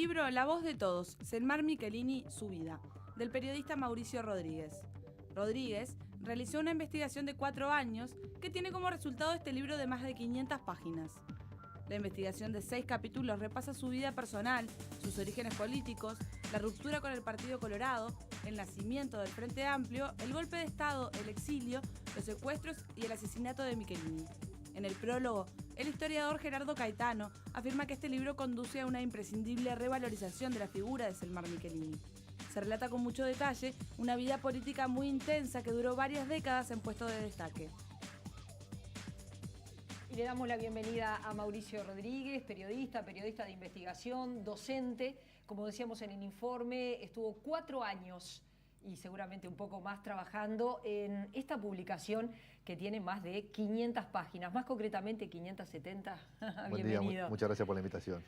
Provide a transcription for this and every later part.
libro La voz de todos, Selmar Michelini, su vida, del periodista Mauricio Rodríguez. Rodríguez realizó una investigación de 4 años que tiene como resultado este libro de más de 500 páginas. La investigación de 6 capítulos repasa su vida personal, sus orígenes políticos, la ruptura con el Partido Colorado, el nacimiento del Frente Amplio, el golpe de Estado, el exilio, los secuestros y el asesinato de Michelini. En el prólogo, el historiador Gerardo Caetano afirma que este libro conduce a una imprescindible revalorización de la figura de Selmar Michelini. Se relata con mucho detalle una vida política muy intensa que duró varias décadas en puestos de destaque. Y le damos la bienvenida a Mauricio Rodríguez, periodista de investigación, docente. Como decíamos en el informe, estuvo 4 años y seguramente un poco más trabajando en esta publicación que tiene más de 500 páginas, más concretamente 570. Buen Bienvenido. día, muchas gracias por la invitación.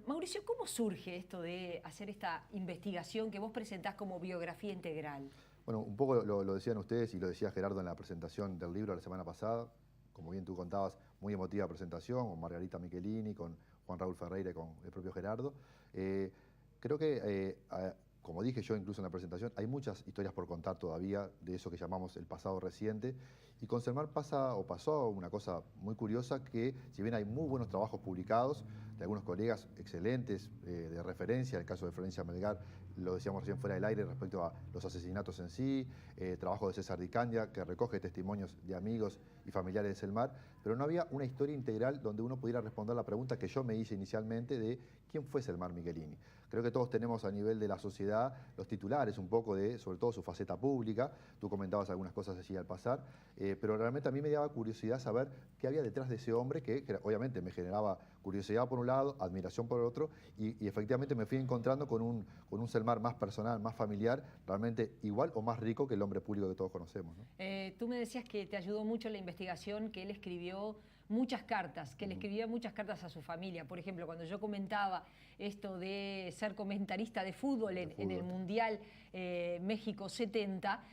Mauricio, ¿cómo surge esto de hacer esta investigación que vos presentás como biografía integral? Bueno, un poco lo decían ustedes y lo decía Gerardo en la presentación del libro la semana pasada. Como bien tú contabas, muy emotiva presentación con Margarita Michelini, con Juan Raúl Ferreira y con el propio Gerardo. Creo que, como dije yo incluso en la presentación, hay muchas historias por contar todavía de eso que llamamos el pasado reciente. Y con Selmar pasó una cosa muy curiosa que, si bien hay muy buenos trabajos publicados, de algunos colegas excelentes, de referencia, el caso de Florencia Melgar, lo decíamos recién fuera del aire respecto a los asesinatos en sí, trabajo de César Di Candia, que recoge testimonios de amigos y familiares de Selmar, pero no había una historia integral donde uno pudiera responder la pregunta que yo me hice inicialmente de quién fue Selmar Michelini. Creo que todos tenemos a nivel de la sociedad los titulares un poco de, sobre todo, su faceta pública. Tú comentabas algunas cosas así al pasar, pero realmente a mí me daba curiosidad saber qué había detrás de ese hombre que obviamente me generaba curiosidad por un lado, admiración por el otro, y efectivamente me fui encontrando con un Selmar más personal, más familiar, realmente igual o más rico que el hombre público que todos conocemos, ¿no? Tú me decías que te ayudó mucho en la investigación, que él escribió muchas cartas, que le escribía muchas cartas a su familia. Por ejemplo, cuando yo comentaba esto de ser comentarista de fútbol en el Mundial México 70,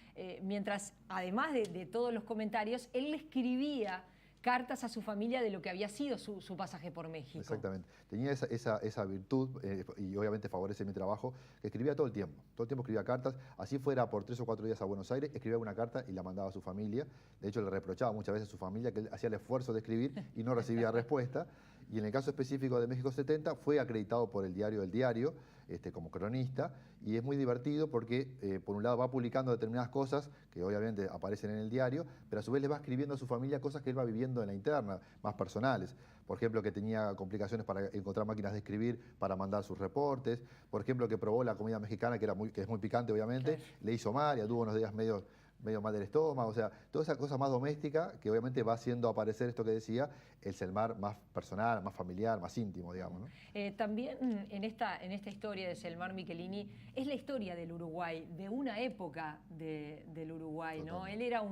mientras, además de todos los comentarios, él le escribía cartas a su familia de lo que había sido su pasaje por México. Exactamente. Tenía esa virtud, y obviamente favorece mi trabajo, que escribía todo el tiempo escribía cartas, así fuera por 3 o 4 días a Buenos Aires, escribía una carta y la mandaba a su familia. De hecho, le reprochaba muchas veces a su familia que él hacía el esfuerzo de escribir y no recibía respuesta. Y en el caso específico de México 70, fue acreditado por el diario El Diario, como cronista, y es muy divertido porque, por un lado, va publicando determinadas cosas que obviamente aparecen en el diario, pero a su vez le va escribiendo a su familia cosas que él va viviendo en la interna, más personales. Por ejemplo, que tenía complicaciones para encontrar máquinas de escribir para mandar sus reportes. Por ejemplo, que probó la comida mexicana, que es muy picante, obviamente, claro. Le hizo mal, ya tuvo unos días medio mal del estómago, o sea, toda esa cosa más doméstica que obviamente va haciendo aparecer esto que decía, el Selmar más personal, más familiar, más íntimo, digamos, ¿no? También en esta historia de Selmar Michelini es la historia del Uruguay, de una época del Uruguay, ¿no? Él era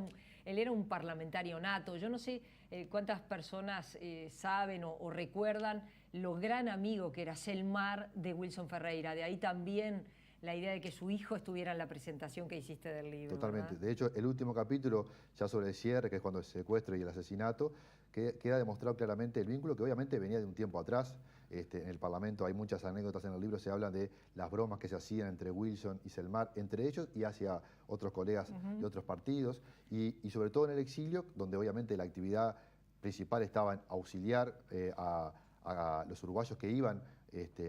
un parlamentario nato. Yo no sé cuántas personas saben o recuerdan lo gran amigo que era Selmar de Wilson Ferreira. De ahí también la idea de que su hijo estuviera en la presentación que hiciste del libro. Totalmente. ¿Verdad? De hecho, el último capítulo, ya sobre el cierre, que es cuando el secuestro y el asesinato, queda demostrado claramente el vínculo que obviamente venía de un tiempo atrás. En el Parlamento hay muchas anécdotas en el libro, se hablan de las bromas que se hacían entre Wilson y Selmar, entre ellos y hacia otros colegas de otros partidos, y sobre todo en el exilio, donde obviamente la actividad principal estaba en auxiliar a los uruguayos que iban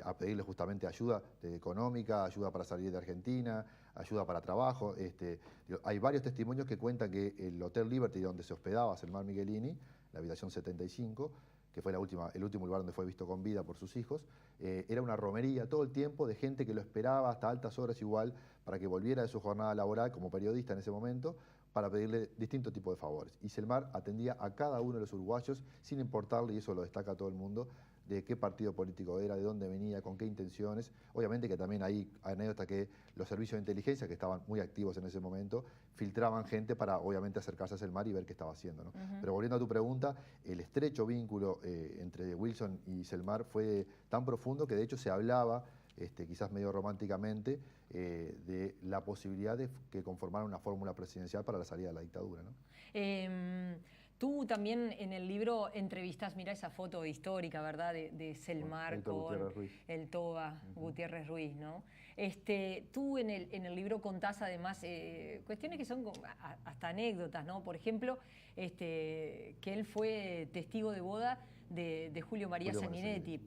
a pedirle justamente ayuda económica, ayuda para salir de Argentina, ayuda para trabajo. Hay varios testimonios que cuentan que el Hotel Liberty, donde se hospedaba Selmar Michelini, la habitación 75, que fue el último lugar donde fue visto con vida por sus hijos, era una romería todo el tiempo de gente que lo esperaba hasta altas horas igual para que volviera de su jornada laboral como periodista en ese momento, para pedirle distintos tipos de favores. Y Selmar atendía a cada uno de los uruguayos sin importarle, y eso lo destaca todo el mundo, de qué partido político era, de dónde venía, con qué intenciones. Obviamente que también hay anécdota que los servicios de inteligencia, que estaban muy activos en ese momento, filtraban gente para obviamente acercarse a Selmar y ver qué estaba haciendo, ¿no? Pero volviendo a tu pregunta, el estrecho vínculo entre Wilson y Selmar fue tan profundo que de hecho se hablaba, quizás medio románticamente, de la posibilidad de que conformaran una fórmula presidencial para la salida de la dictadura, ¿no? Tú también en el libro entrevistas, mira esa foto histórica, ¿verdad? De Selmar con el Toba Gutiérrez Ruiz, ¿no? Tú en el libro contás además cuestiones que son hasta anécdotas, ¿no? Por ejemplo, que él fue testigo de boda de Julio María Sanguinetti.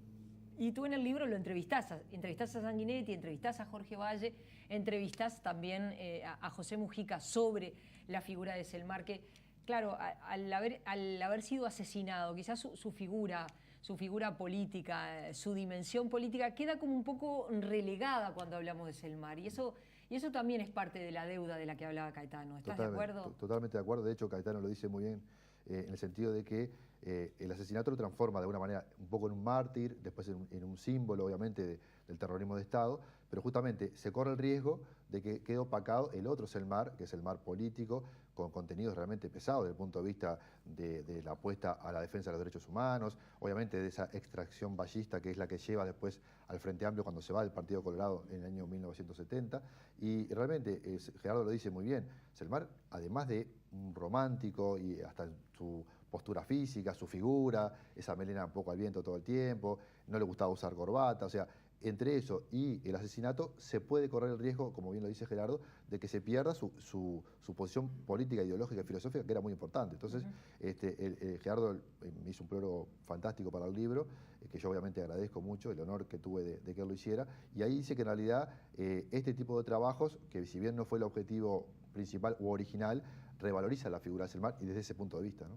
Y tú en el libro lo entrevistás a Sanguinetti, entrevistás a Jorge Valle, entrevistás también a José Mujica sobre la figura de Selmar, que claro, al haber sido asesinado, quizás su figura política, su dimensión política queda como un poco relegada cuando hablamos de Selmar. Y eso también es parte de la deuda de la que hablaba Caetano. ¿Estás de acuerdo? Totalmente de acuerdo. De hecho, Caetano lo dice muy bien en el sentido de que el asesinato lo transforma de alguna manera un poco en un mártir, después en un símbolo, obviamente, del terrorismo de Estado, pero justamente se corre el riesgo de que quede opacado el otro Selmar, que es el Selmar político, con contenidos realmente pesados desde el punto de vista de la apuesta a la defensa de los derechos humanos, obviamente de esa extracción vallista que es la que lleva después al Frente Amplio cuando se va del Partido Colorado en el año 1970. Y realmente, Gerardo lo dice muy bien, Selmar, además de un romántico y hasta su postura física, su figura, esa melena un poco al viento todo el tiempo, no le gustaba usar corbata, o sea, entre eso y el asesinato se puede correr el riesgo, como bien lo dice Gerardo, de que se pierda su posición política, ideológica y filosófica, que era muy importante. Entonces, Gerardo me hizo un prólogo fantástico para el libro, que yo obviamente agradezco mucho, el honor que tuve de que él lo hiciera, y ahí dice que en realidad este tipo de trabajos, que si bien no fue el objetivo principal u original, revaloriza la figura de Selmar y desde ese punto de vista, ¿no?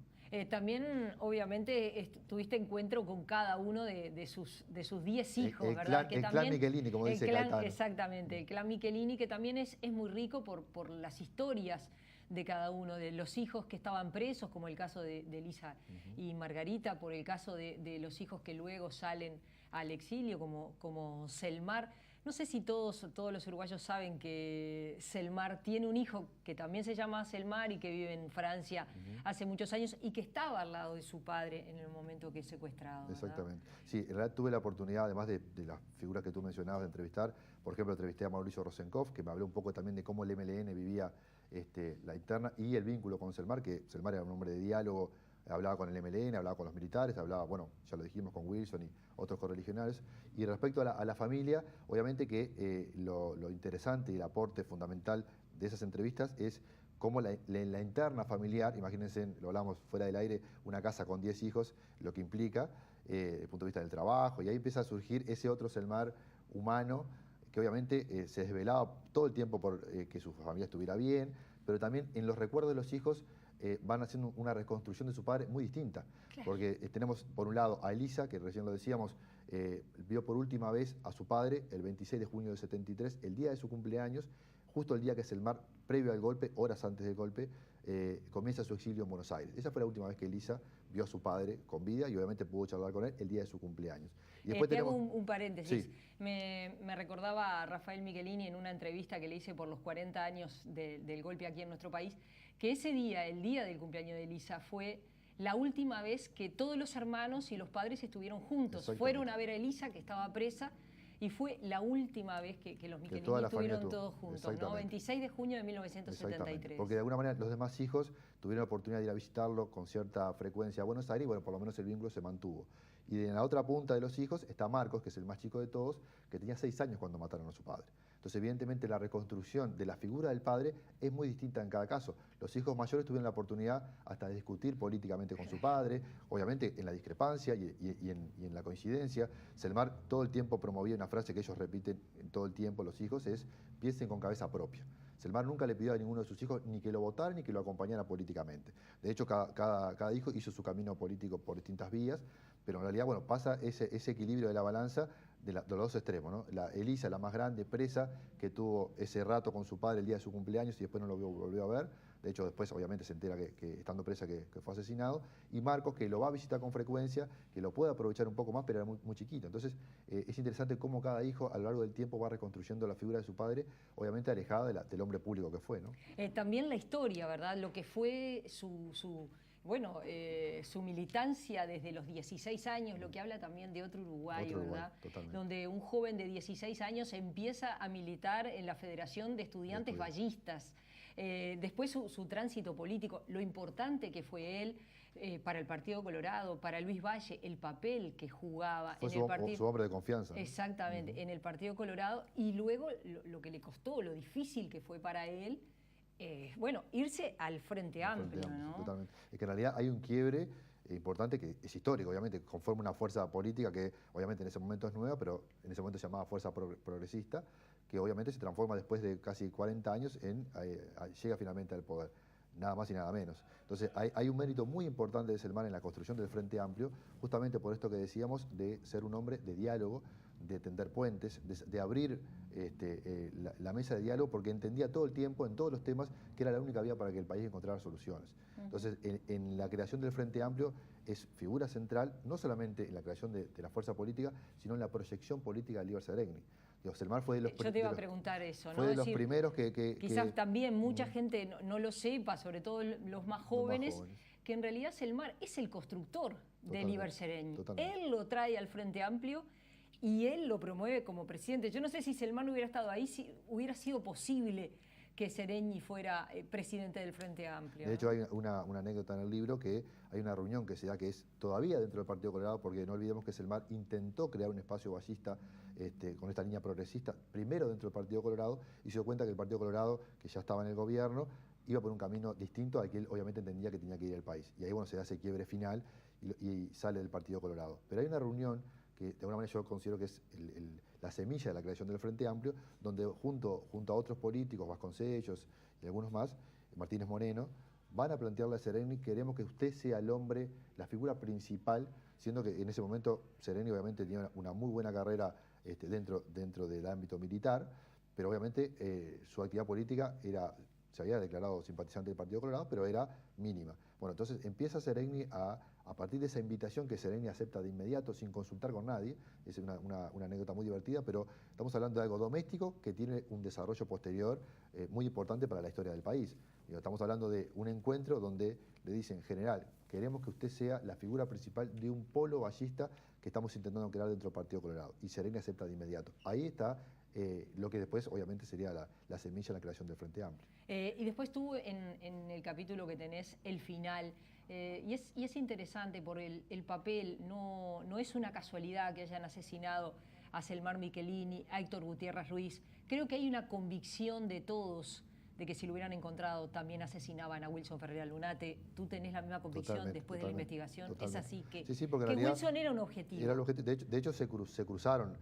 También, obviamente, tuviste encuentro con cada uno de sus 10 hijos, ¿verdad? El clan Michelini, como dice Caetano. Exactamente, el clan Michelini, que también es muy rico por las historias de cada uno, de los hijos que estaban presos, como el caso de Elisa y Margarita, por el caso de los hijos que luego salen al exilio, como Selmar. No sé si todos los uruguayos saben que Selmar tiene un hijo que también se llama Selmar y que vive en Francia hace muchos años y que estaba al lado de su padre en el momento que es secuestrado, ¿verdad? Exactamente. Sí, en realidad tuve la oportunidad, además de las figuras que tú mencionabas, de entrevistar. Por ejemplo, entrevisté a Mauricio Rosenkopf, que me habló un poco también de cómo el MLN vivía la interna y el vínculo con Selmar, que Selmar era un hombre de diálogo, hablaba con el MLN, hablaba con los militares, hablaba, bueno, ya lo dijimos, con Wilson y otros correligionarios. Y respecto a la familia, obviamente que lo interesante y el aporte fundamental de esas entrevistas es cómo la interna familiar, imagínense, lo hablamos fuera del aire, una casa con 10 hijos, lo que implica desde el punto de vista del trabajo, y ahí empieza a surgir ese otro Selmar humano, que obviamente se desvelaba todo el tiempo por que su familia estuviera bien, pero también en los recuerdos de los hijos van haciendo una reconstrucción de su padre muy distinta. Claro. Porque tenemos por un lado a Elisa, que recién lo decíamos, vio por última vez a su padre el 26 de junio del 73, el día de su cumpleaños, justo el día que Selmar, previo al golpe, horas antes del golpe, comienza su exilio en Buenos Aires. Esa fue la última vez que Elisa vio a su padre con vida y obviamente pudo charlar con él el día de su cumpleaños. Y después tenemos un paréntesis. Sí. Me recordaba a Rafael Michelini en una entrevista que le hice por los 40 años del golpe aquí en nuestro país, que ese día, el día del cumpleaños de Elisa, fue la última vez que todos los hermanos y los padres estuvieron juntos. Fueron a ver a Elisa, que estaba presa, y fue la última vez que los Michelini estuvieron todos juntos, ¿no? 26 de junio de 1973. Porque de alguna manera los demás hijos tuvieron la oportunidad de ir a visitarlo con cierta frecuencia a Buenos Aires y bueno, por lo menos el vínculo se mantuvo. Y en la otra punta de los hijos está Marcos, que es el más chico de todos, que tenía 6 años cuando mataron a su padre. Entonces, evidentemente, la reconstrucción de la figura del padre es muy distinta en cada caso. Los hijos mayores tuvieron la oportunidad hasta de discutir políticamente con su padre, obviamente en la discrepancia y en la coincidencia. Selmar todo el tiempo promovía una frase que ellos repiten en todo el tiempo, los hijos, es piensen con cabeza propia. Selmar nunca le pidió a ninguno de sus hijos ni que lo votara ni que lo acompañara políticamente. De hecho, cada hijo hizo su camino político por distintas vías, pero en realidad, bueno, pasa ese equilibrio de la balanza de los dos extremos, ¿no? Elisa, la más grande, presa, que tuvo ese rato con su padre el día de su cumpleaños y después no lo volvió a ver. De hecho, después obviamente se entera que estando presa que fue asesinado. Y Marcos, que lo va a visitar con frecuencia, que lo puede aprovechar un poco más, pero era muy chiquito. Entonces, es interesante cómo cada hijo a lo largo del tiempo va reconstruyendo la figura de su padre, obviamente alejada del hombre público que fue, ¿no? También la historia, ¿verdad? Lo que fue su militancia desde los 16 años, lo que habla también de otro Uruguay, ¿verdad? Totalmente. Donde un joven de 16 años empieza a militar en la Federación de Estudiantes Ballistas. Después su tránsito político, lo importante que fue él para el Partido Colorado, para Luis Valle, el papel que jugaba Fue en el partido. su hombre de confianza, ¿no? Exactamente, en el Partido Colorado, y luego lo que le costó, lo difícil que fue para él, bueno, irse al Frente Amplio, ¿no? Totalmente. Es que en realidad hay un quiebre importante que es histórico, obviamente, conforma una fuerza política que obviamente en ese momento es nueva, pero en ese momento se llamaba Fuerza Progresista, que obviamente se transforma después de casi 40 años llega finalmente al poder, nada más y nada menos. Entonces hay un mérito muy importante de Selmar en la construcción del Frente Amplio, justamente por esto que decíamos, de ser un hombre de diálogo, de tender puentes, de abrir la mesa de diálogo, porque entendía todo el tiempo, en todos los temas, que era la única vía para que el país encontrara soluciones. Entonces, en la creación del Frente Amplio es figura central, no solamente en la creación de la fuerza política, sino en la proyección política de Líber Seregni. Selmar fue de los Yo te iba a preguntar eso, ¿no? Fue de los primeros que quizás también mucha gente no lo sepa, sobre todo los más jóvenes, que en realidad Selmar es el constructor de Líber Seregni. Él lo trae al Frente Amplio y él lo promueve como presidente. Yo no sé si Selmar no hubiera estado ahí, si hubiera sido posible que Seregni fuera presidente del Frente Amplio. De hecho, hay una anécdota en el libro, que hay una reunión que se da, que es todavía dentro del Partido Colorado, porque no olvidemos que Selmar intentó crear un espacio vallista con esta línea progresista, primero dentro del Partido Colorado, y se dio cuenta que el Partido Colorado, que ya estaba en el gobierno, iba por un camino distinto al que él obviamente entendía que tenía que ir el país. Y ahí, bueno, se da ese quiebre final y sale del Partido Colorado. Pero hay una reunión que de alguna manera yo considero que es la semilla de la creación del Frente Amplio, donde junto a otros políticos, Vasconcellos y algunos más, Martínez Moreno, van a plantearle a Seregni: queremos que usted sea el hombre, la figura principal, siendo que en ese momento Seregni obviamente tenía una muy buena carrera dentro del ámbito militar, pero obviamente su actividad política se había declarado simpatizante del Partido Colorado, pero era mínima. Bueno, entonces empieza Seregni a partir de esa invitación que Seregni acepta de inmediato, sin consultar con nadie. Es una anécdota muy divertida, pero estamos hablando de algo doméstico que tiene un desarrollo posterior muy importante para la historia del país. Estamos hablando de un encuentro donde le dicen: general, queremos que usted sea la figura principal de un polo vallista que estamos intentando crear dentro del Partido Colorado. Y Seregni acepta de inmediato. Ahí está lo que después obviamente sería la semilla de la creación del Frente Amplio. Y después tú en el capítulo que tenés, el final, y es interesante por el papel, no es una casualidad que hayan asesinado a Selmar Michelini, a Héctor Gutiérrez Ruiz. Creo que hay una convicción de todos de que si lo hubieran encontrado también asesinaban a Wilson Ferreira Lunate. ¿Tú tenés la misma convicción después de la investigación? Totalmente. Es así que, sí, porque que Wilson era un objetivo. Era el objetivo. De hecho se cruzaron.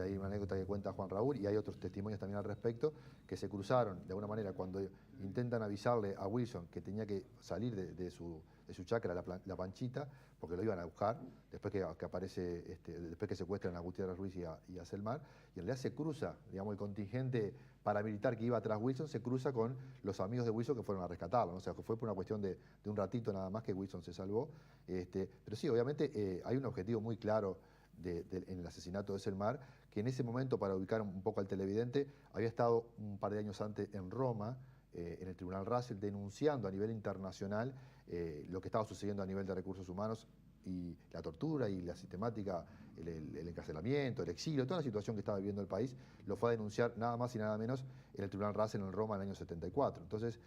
Hay una anécdota que cuenta Juan Raúl, y hay otros testimonios también al respecto, que se cruzaron de alguna manera cuando intentan avisarle a Wilson que tenía que salir de su chacra, la Panchita, porque lo iban a buscar, después que aparece, después que secuestran a Gutiérrez Ruiz y a Selmar, y en realidad se cruza, digamos, el contingente paramilitar que iba tras Wilson, se cruza con los amigos de Wilson que fueron a rescatarlo, ¿no? O sea, que fue por una cuestión de un ratito nada más que Wilson se salvó. Pero sí, obviamente hay un objetivo muy claro en el asesinato de Selmar, que en ese momento, para ubicar un poco al televidente, había estado un par de años antes en Roma, en el Tribunal Russell, denunciando a nivel internacional lo que estaba sucediendo a nivel de recursos humanos y la tortura y la sistemática, el encarcelamiento, el exilio, toda la situación que estaba viviendo el país, lo fue a denunciar nada más y nada menos en el Tribunal Russell en Roma en el año 74. Entonces,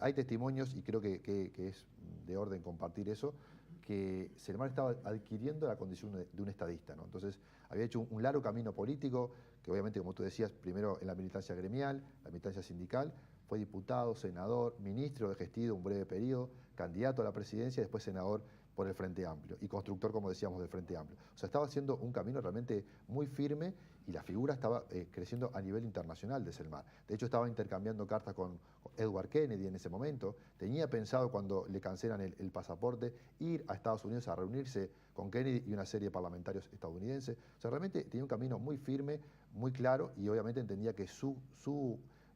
hay testimonios, y creo que es de orden compartir eso, que Selmar estaba adquiriendo la condición de un estadista, ¿no? Entonces, había hecho un largo camino político, que obviamente, como tú decías, primero en la militancia gremial, la militancia sindical, fue diputado, senador, ministro de Gestido un breve periodo, candidato a la presidencia y después senador por el Frente Amplio y constructor, como decíamos, del Frente Amplio. O sea, estaba haciendo un camino realmente muy firme, y la figura estaba creciendo a nivel internacional de Selmar. De hecho, estaba intercambiando cartas con Edward Kennedy en ese momento. Tenía pensado, cuando le cancelan el pasaporte, ir a Estados Unidos a reunirse con Kennedy y una serie de parlamentarios estadounidenses. O sea, realmente tenía un camino muy firme, muy claro, y obviamente entendía que su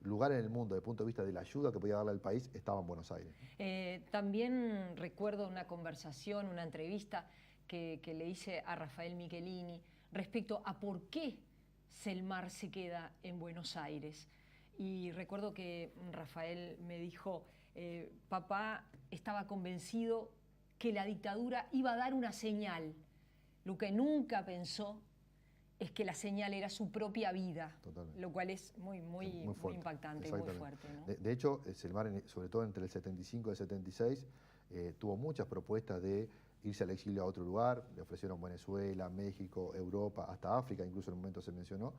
lugar en el mundo, desde el punto de vista de la ayuda que podía darle al país, estaba en Buenos Aires. También recuerdo una conversación, una entrevista que le hice a Rafael Michelini respecto a por qué Selmar se queda en Buenos Aires. Y recuerdo que Rafael me dijo, papá estaba convencido que la dictadura iba a dar una señal. Lo que nunca pensó es que la señal era su propia vida. Totalmente. Lo cual es muy impactante, muy fuerte, ¿no? De hecho, Selmar, sobre todo entre el 75 y el 76, tuvo muchas propuestas de irse al exilio a otro lugar, le ofrecieron Venezuela, México, Europa, hasta África, incluso en un momento se mencionó,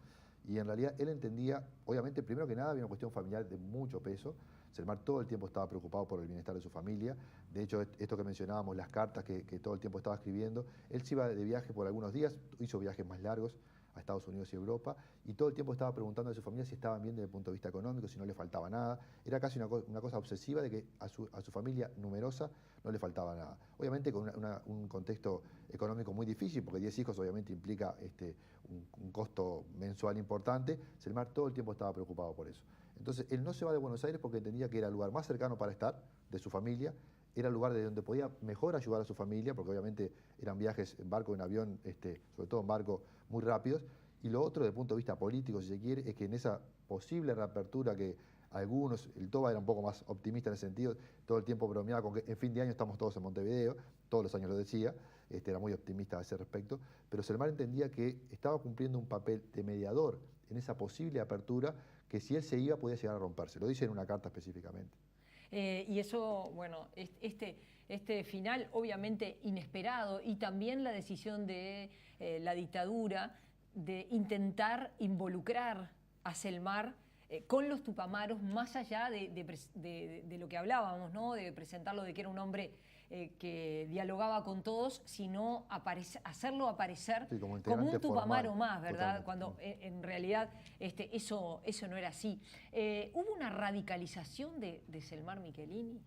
y en realidad él entendía, obviamente, primero que nada había una cuestión familiar de mucho peso. Selmar todo el tiempo estaba preocupado por el bienestar de su familia. De hecho, esto que mencionábamos, las cartas que todo el tiempo estaba escribiendo, él se iba de viaje por algunos días, hizo viajes más largos a Estados Unidos y Europa, y todo el tiempo estaba preguntando a su familia si estaban bien desde el punto de vista económico, si no le faltaba nada. Era casi una cosa obsesiva de que a su familia numerosa no le faltaba nada. Obviamente con un contexto económico muy difícil, porque 10 hijos obviamente implica un costo mensual importante. Selmar todo el tiempo estaba preocupado por eso. Entonces, él no se va de Buenos Aires porque entendía que era el lugar más cercano para estar, de su familia, era el lugar de donde podía mejor ayudar a su familia, porque obviamente eran viajes en barco, en avión, sobre todo en barco, muy rápidos. Y lo otro, desde el punto de vista político, si se quiere, es que en esa posible reapertura que algunos, el TOBA era un poco más optimista en ese sentido, todo el tiempo bromeaba con que en fin de año estamos todos en Montevideo, todos los años lo decía, era muy optimista a ese respecto, pero Selmar entendía que estaba cumpliendo un papel de mediador en esa posible apertura que si él se iba podía llegar a romperse, lo dice en una carta específicamente. Y eso, bueno, este final obviamente inesperado y también la decisión de la dictadura de intentar involucrar a Selmar con los tupamaros, más allá de lo que hablábamos, ¿no? De presentarlo de que era un hombre que dialogaba con todos, sino hacerlo aparecer sí, como un tupamaro más, ¿verdad? Totalmente. Cuando en realidad eso no era así. ¿Hubo una radicalización de Selmar Michelini?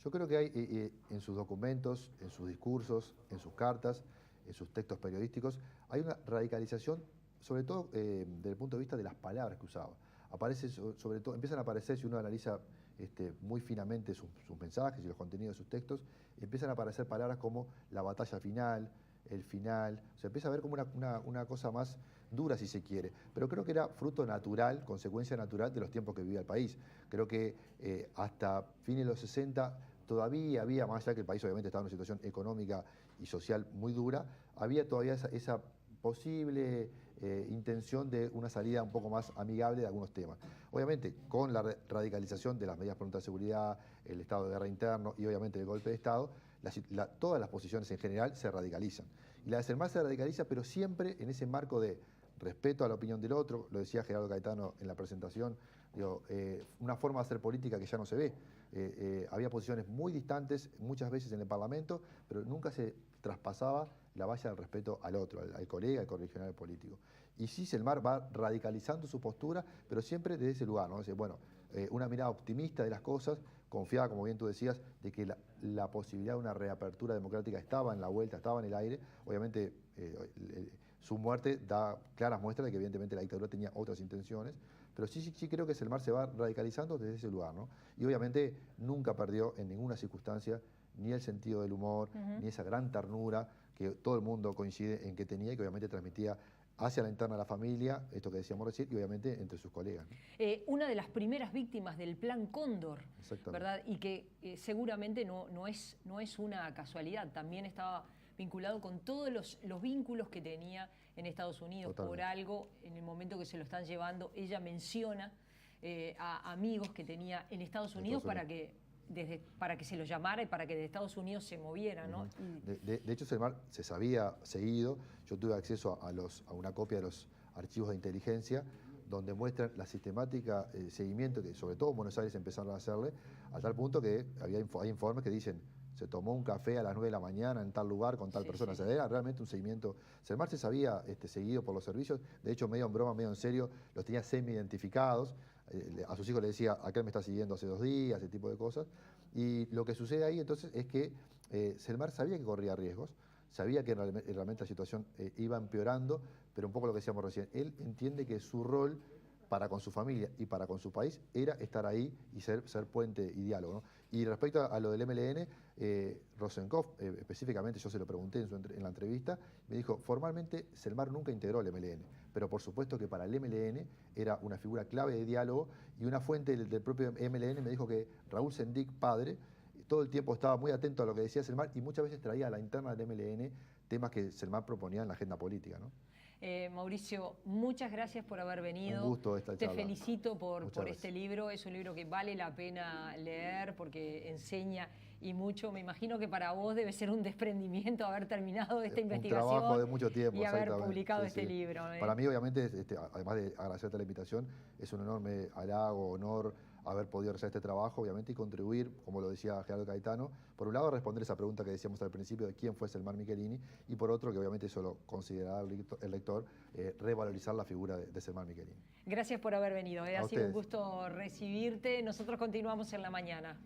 Yo creo que hay en sus documentos, en sus discursos, en sus cartas, en sus textos periodísticos, hay una radicalización, sobre todo desde el punto de vista de las palabras que usaba. Aparece, sobre todo, empiezan a aparecer, si uno analiza muy finamente sus mensajes y los contenidos de sus textos, empiezan a aparecer palabras como la batalla final, el final, o sea, empieza a ver como una cosa más dura, si se quiere, pero creo que era fruto natural, consecuencia natural de los tiempos que vivía el país. Creo que hasta fines de los 60 todavía había, más allá que el país obviamente estaba en una situación económica y social muy dura, había todavía esa posible intención de una salida un poco más amigable de algunos temas. Obviamente, con la radicalización de las medidas prontas de seguridad, el estado de guerra interno y obviamente el golpe de Estado, todas las posiciones en general se radicalizan. Y la de Selmar se radicaliza, pero siempre en ese marco de respeto a la opinión del otro, lo decía Gerardo Caetano en la presentación, una forma de hacer política que ya no se ve. Había posiciones muy distantes muchas veces en el Parlamento, pero nunca se traspasaba la valla del respeto al otro, al colega, al correligionario político. Y sí, Selmar va radicalizando su postura, pero siempre desde ese lugar, ¿no? Bueno, una mirada optimista de las cosas, confiada, como bien tú decías, de que la posibilidad de una reapertura democrática estaba en la vuelta, estaba en el aire. Obviamente, su muerte da claras muestras de que evidentemente la dictadura tenía otras intenciones, pero sí creo que Selmar se va radicalizando desde ese lugar, ¿no? Y obviamente nunca perdió en ninguna circunstancia ni el sentido del humor, ni esa gran ternura que todo el mundo coincide en que tenía y que obviamente transmitía hacia la interna de la familia, esto que decíamos recién, y obviamente entre sus colegas, ¿no? Una de las primeras víctimas del Plan Cóndor, ¿verdad? Y que seguramente no es una casualidad, también estaba vinculado con todos los vínculos que tenía en Estados Unidos. Totalmente. Por algo, en el momento que se lo están llevando, ella menciona a amigos que tenía en Estados Unidos para que se lo llamara y para que de Estados Unidos se moviera, ¿no? De hecho, Selmar se sabía seguido. Yo tuve acceso a una copia de los archivos de inteligencia donde muestran la sistemática seguimiento que sobre todo en Buenos Aires empezaron a hacerle, a tal punto que hay informes que dicen se tomó un café a las 9 de la mañana en tal lugar con tal persona. Sí. O sea, era realmente un seguimiento. Selmar se sabía seguido por los servicios, de hecho medio en broma, medio en serio, los tenía semi-identificados. A sus hijos le decía, aquel me está siguiendo hace 2 días, ese tipo de cosas. Y lo que sucede ahí entonces es que Selmar sabía que corría riesgos, sabía que realmente la situación iba empeorando, pero un poco lo que decíamos recién, él entiende que su rol para con su familia y para con su país era estar ahí y ser puente y diálogo, ¿no? Y respecto a lo del MLN, Rosenkopf, específicamente yo se lo pregunté en la entrevista, me dijo, formalmente Selmar nunca integró el MLN, pero por supuesto que para el MLN era una figura clave de diálogo, y una fuente del propio MLN me dijo que Raúl Sendic, padre, todo el tiempo estaba muy atento a lo que decía Selmar y muchas veces traía a la interna del MLN temas que Selmar proponía en la agenda política, ¿no? Mauricio, muchas gracias por haber venido. Un gusto esta charla. Te felicito por gracias. Este libro. Es un libro que vale la pena leer porque enseña y mucho. Me imagino que para vos debe ser un desprendimiento haber terminado esta investigación. Un trabajo de mucho tiempo, y haber publicado este libro. Para mí, obviamente, además de agradecerte la invitación, es un enorme halago, honor haber podido realizar este trabajo, obviamente, y contribuir, como lo decía Gerardo Caetano, por un lado, a responder esa pregunta que decíamos al principio de quién fue Selmar Michelini, y por otro, que obviamente eso lo considerará el lector, revalorizar la figura de Selmar Michelini. Gracias por haber venido. Ha sido ustedes. un gusto recibirte. Nosotros continuamos en la mañana.